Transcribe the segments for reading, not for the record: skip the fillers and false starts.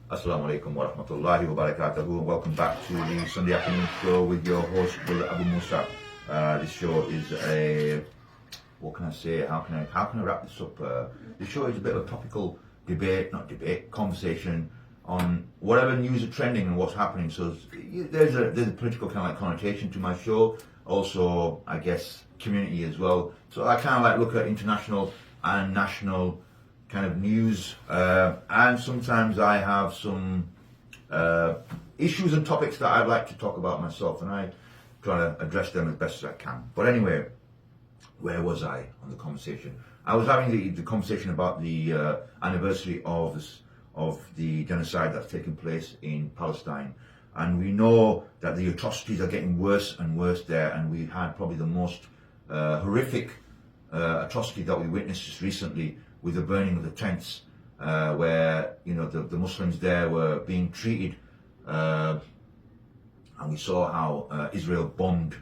Assalamu alaikum wa rahmatullahi wa barakatuhu, and welcome back to the Sunday afternoon show with your host, Brother Abu Musa. This show is a, what can I say, how can I wrap this up? This show is a bit of a topical conversation on whatever news are trending and what's happening. So there's a political kind of like connotation to my show, also I guess community as well. So I kind of like look at international and national kind of news, and sometimes I have some issues and topics that I'd like to talk about myself, and I try to address them as best as I can. But anyway, where was I on the conversation? I was having the conversation about the anniversary of the genocide that's taken place in Palestine, and we know that the atrocities are getting worse and worse there, and we had probably the most horrific atrocity that we witnessed just recently with the burning of the tents, where the Muslims there were being treated, and we saw how Israel bombed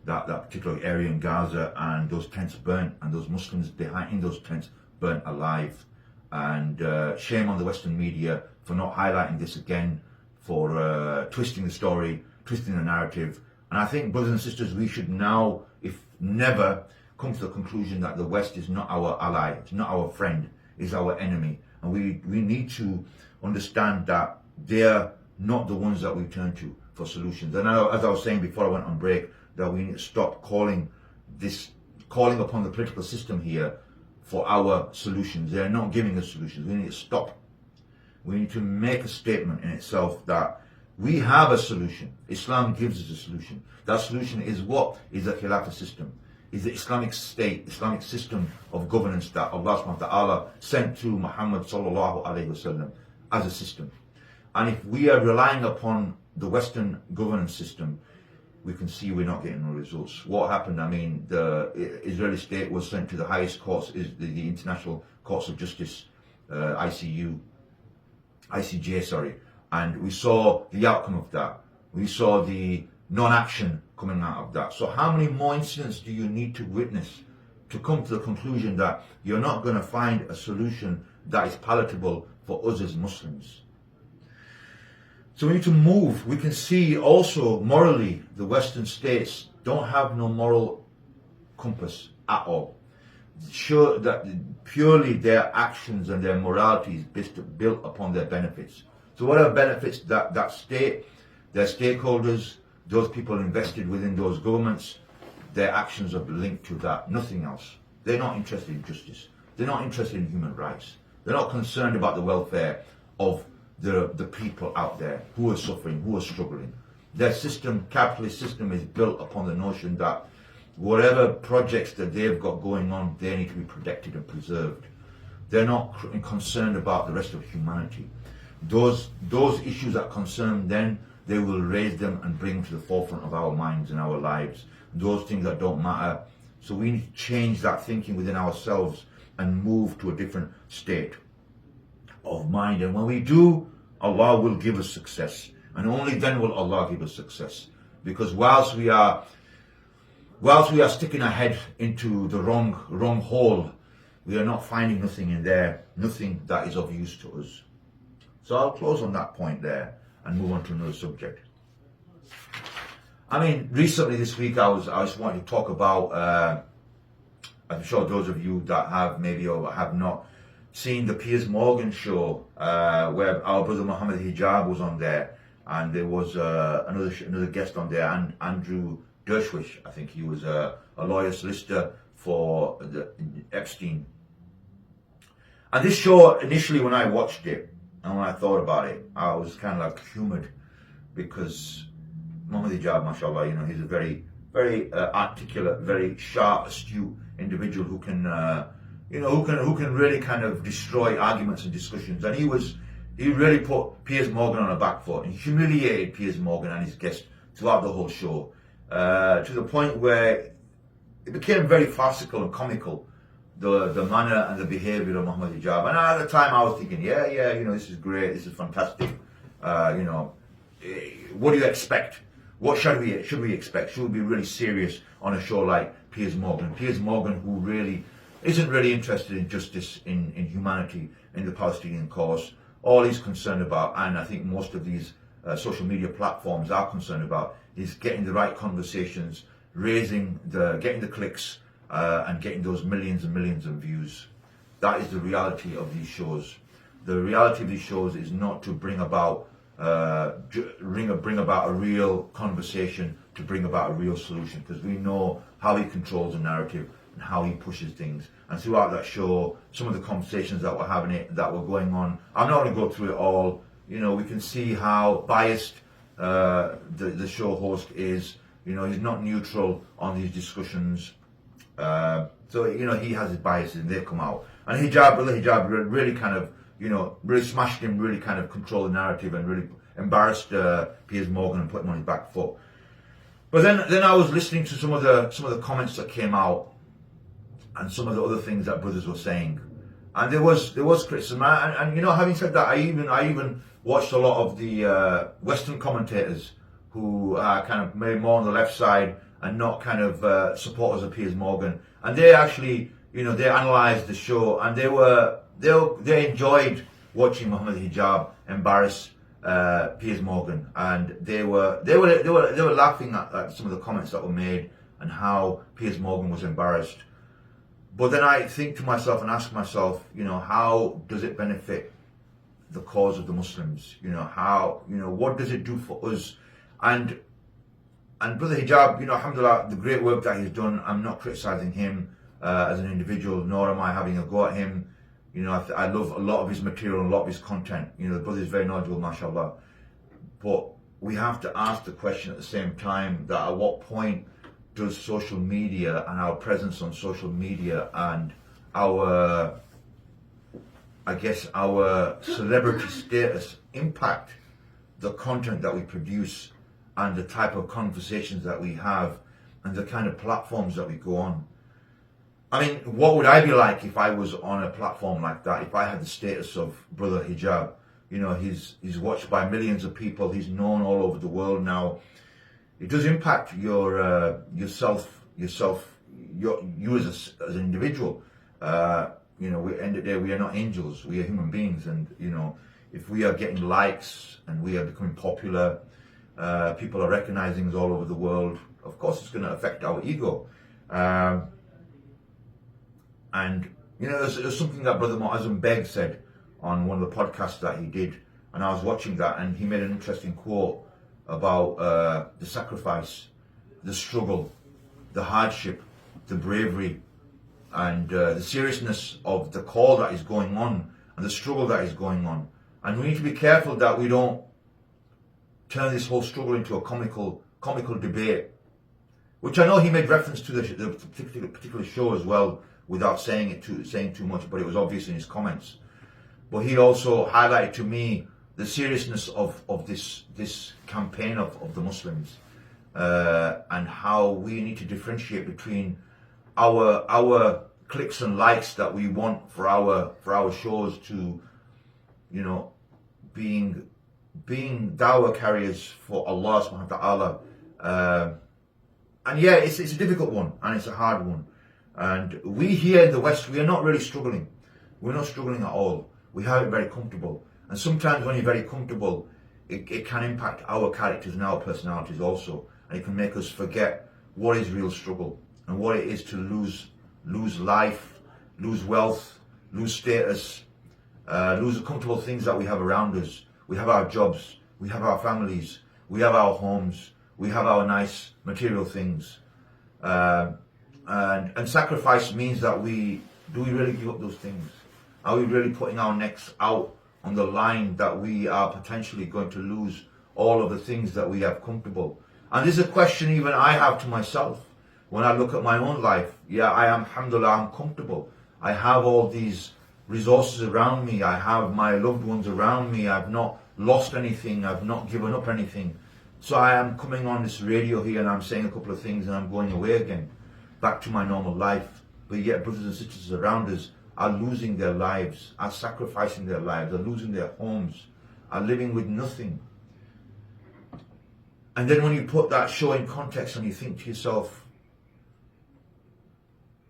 that particular area in Gaza, and those tents burnt, and those Muslims in those tents burnt alive. And shame on the Western media for not highlighting this again, for twisting the story, twisting the narrative. And I think, brothers and sisters, we should now, if never, come to the conclusion that the West is not our ally, it's not our friend, it's our enemy. And we need to understand that they're not the ones that we turn to for solutions. And as I was saying before I went on break, that we need to stop calling upon the political system here for our solutions. They're not giving us solutions. We need to stop. We need to make a statement in itself that we have a solution. Islam gives us a solution. That solution is what? Is the Khilafah system. Is the Islamic state, Islamic system of governance that Allah subhanahu wa ta'ala sent to Muhammad sallallahu alayhi wasallam as a system. And if we are relying upon the Western governance system, we can see we're not getting the results. What happened? I mean, the Israeli state was sent to the highest courts, is the International Courts of Justice, ICJ, and we saw the outcome of that. We saw the non-action coming out of that. So how many more incidents do you need to witness to come to the conclusion that you're not going to find a solution that is palatable for us as Muslims? So we need to move. We can see also morally the Western states don't have no moral compass at all. Sure that purely their actions and their morality is built upon their benefits. So whatever benefits that state, their stakeholders, those people invested within those governments, their actions are linked to that, nothing else. They're not interested in justice. They're not interested in human rights. They're not concerned about the welfare of the people out there who are suffering, who are struggling. Their system, capitalist system, is built upon the notion that whatever projects that they've got going on, they need to be protected and preserved. They're not concerned about the rest of humanity. Those issues that concern them, they will raise them and bring them to the forefront of our minds and our lives. Those things that don't matter. So we need to change that thinking within ourselves and move to a different state of mind. And when we do, Allah will give us success. And only then will Allah give us success. Because whilst we are sticking our head into the wrong hole, we are not finding nothing in there, nothing that is of use to us. So I'll close on that point there and move on to another subject. I mean, recently this week I just wanted to talk about, I'm sure those of you that have maybe or have not seen the Piers Morgan show, where our brother Muhammad Hijab was on there, and there was another guest on there, and Andrew Dershowitz, I think he was a lawyer solicitor for the Epstein. And this show, initially when I watched it, and when I thought about it, I was kind of like humoured, because Muhammad Hijab, mashallah, he's a very, very articulate, very sharp, astute individual who can, who can really kind of destroy arguments and discussions. And he really put Piers Morgan on a back foot and humiliated Piers Morgan and his guests throughout the whole show, to the point where it became very farcical and comical, the manner and the behaviour of Muhammad Hijab. And at the time I was thinking, yeah, this is great, this is fantastic. What do you expect? What should we expect? Should we be really serious on a show like Piers Morgan? Piers Morgan, who really isn't really interested in justice, in humanity, in the Palestinian cause, all he's concerned about, and I think most of these social media platforms are concerned about, is getting the right conversations, getting the clicks, and getting those millions and millions of views. That is the reality of these shows. The reality of these shows is not to bring about bring about a real conversation, to bring about a real solution, because we know how he controls the narrative and how he pushes things. And throughout that show, some of the conversations that were going on, I'm not going to go through it all. You know, we can see how biased the show host is. You know, he's not neutral on these discussions. So, you know, he has his biases and they come out. And Brother Hijab really kind of, you know, really smashed him, really kind of controlled the narrative and really embarrassed Piers Morgan and put him on his back foot. But then I was listening to some of the comments that came out and some of the other things that brothers were saying. And there was criticism. And you know, having said that, I even watched a lot of the Western commentators who are kind of maybe more on the left side and not kind of supporters of Piers Morgan. And they actually, you know, they analysed the show and they enjoyed watching Muhammad Hijab embarrass Piers Morgan, and they were laughing at some of the comments that were made and how Piers Morgan was embarrassed. But then I think to myself and ask myself, you know, how does it benefit the cause of the Muslims? You know, what does it do for us? And Brother Hijab, you know, alhamdulillah, the great work that he's done, I'm not criticising him as an individual, nor am I having a go at him. You know, I love a lot of his material and a lot of his content. You know, the brother is very knowledgeable, mashallah. But we have to ask the question at the same time that at what point does social media and our presence on social media and our celebrity status impact the content that we produce and the type of conversations that we have and the kind of platforms that we go on. I mean, what would I be like if I was on a platform like that, if I had the status of Brother Hijab? You know, he's watched by millions of people, he's known all over the world now. It does impact you as an individual. You know, at the end of the day, we are not angels, we are human beings, and you know, if we are getting likes and we are becoming popular, people are recognizing us all over the world, of course it's going to affect our ego. And you know, there's something that Brother Muazzam Beg said on one of the podcasts that he did, and I was watching that, and he made an interesting quote about the sacrifice, the struggle, the hardship, the bravery, and the seriousness of the call that is going on and the struggle that is going on. And we need to be careful that we don't turn this whole struggle into a comical debate, which I know he made reference to the particular show as well, without saying too much, but it was obvious in his comments. But he also highlighted to me the seriousness of this campaign of the Muslims, and how we need to differentiate between our clicks and likes that we want for our shows to, you know, being dawah carriers for Allah subhanahu wa ta'ala. And yeah, it's a difficult one and it's a hard one. And we here in the West, we are not really struggling. We're not struggling at all. We have it very comfortable. And sometimes when you're very comfortable, it can impact our characters and our personalities also. And it can make us forget what is real struggle and what it is to lose life, lose wealth, lose status, lose the comfortable things that we have around us. We have our jobs, we have our families, we have our homes, we have our nice material things. And sacrifice means that do we really give up those things? Are we really putting our necks out on the line that we are potentially going to lose all of the things that we have comfortable? And this is a question even I have to myself when I look at my own life. Yeah, I am, alhamdulillah, I'm comfortable. I have all these resources around me. I have my loved ones around me. I've not lost anything. I've not given up anything. So I am coming on this radio here and I'm saying a couple of things and I'm going away again, back to my normal life. But yet brothers and sisters around us are losing their lives, are sacrificing their lives, are losing their homes, are living with nothing. And then when you put that show in context and you think to yourself,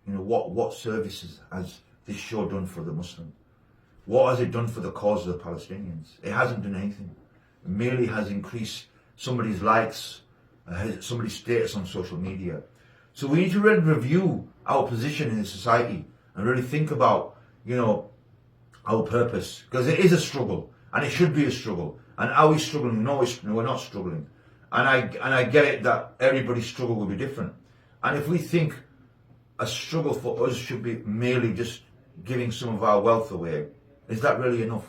you know, what services has this show done for the Muslim? what has it done for the cause of the Palestinians? It hasn't done anything. It merely has increased somebody's likes, somebody's status on social media. So we need to really review our position in society and really think about, our purpose, because it is a struggle and it should be a struggle. And are we struggling? No, we're not struggling. And I get it that everybody's struggle will be different. And if we think a struggle for us should be merely just giving some of our wealth away, is that really enough?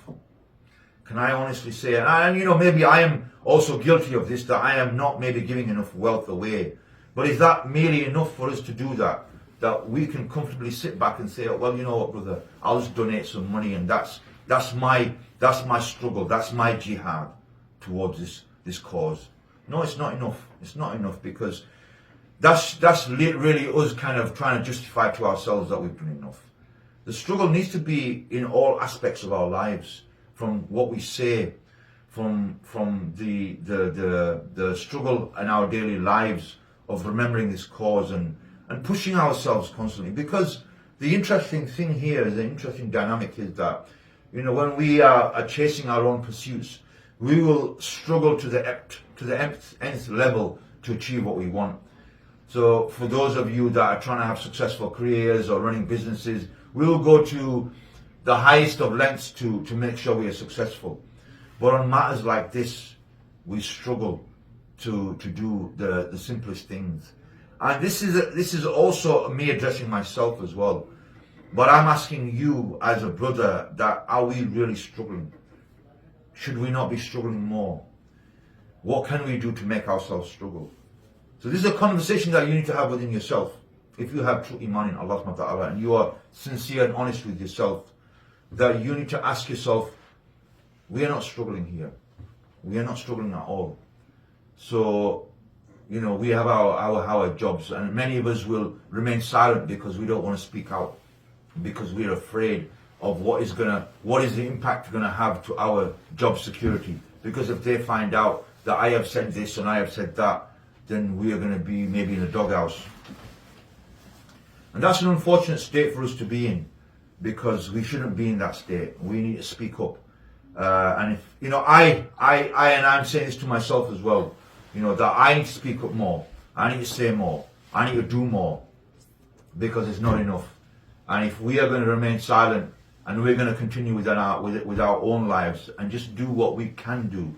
Can I honestly say, and maybe I am also guilty of this, that I am not maybe giving enough wealth away. But is that merely enough for us to do that? That we can comfortably sit back and say, well, you know what, brother, I'll just donate some money, and that's my struggle, that's my jihad towards this cause. No, it's not enough. It's not enough, because that's really us kind of trying to justify to ourselves that we've done enough. The struggle needs to be in all aspects of our lives, from what we say, from the struggle in our daily lives of remembering this cause and pushing ourselves constantly. Because the interesting thing here, the interesting dynamic is that, when we are chasing our own pursuits, we will struggle to the nth level to achieve what we want. So for those of you that are trying to have successful careers or running businesses, we will go to the highest of lengths to make sure we are successful. But on matters like this, we struggle to do the simplest things. And this is also me addressing myself as well. But I'm asking you as a brother, that are we really struggling? Should we not be struggling more? What can we do to make ourselves struggle? So this is a conversation that you need to have within yourself. If you have true iman in Allah subhanahu wa ta'ala and you are sincere and honest with yourself, that you need to ask yourself, we are not struggling here. We are not struggling at all. So, we have our jobs, and many of us will remain silent because we don't want to speak out, because we're afraid of what is the impact going to have to our job security. Because if they find out that I have said this and I have said that, then we are going to be maybe in a doghouse. And that's an unfortunate state for us to be in, because we shouldn't be in that state. We need to speak up. And if, I'm saying this to myself as well, that I need to speak up more. I need to say more. I need to do more, because it's not enough. And if we are going to remain silent and we're going to continue with our own lives and just do what we can do,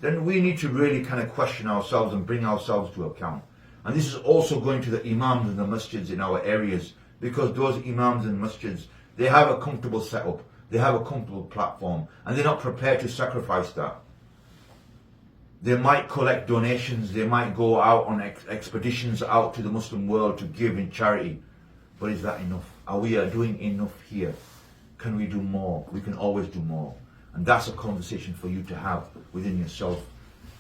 then we need to really kind of question ourselves and bring ourselves to account. And this is also going to the imams and the masjids in our areas, because those imams and masjids, they have a comfortable setup, they have a comfortable platform, and they're not prepared to sacrifice that. They might collect donations, they might go out on expeditions out to the Muslim world to give in charity. But is that enough? Are we doing enough here? Can we do more? We can always do more. And that's a conversation for you to have within yourself,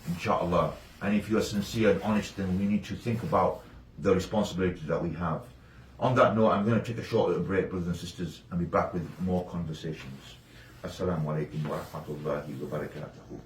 inshallah. And if you are sincere and honest, then we need to think about the responsibilities that we have. On that note, I'm going to take a short little break, brothers and sisters, and be back with more conversations. Assalamu alaikum wa rahmatullahi wa barakatuhu.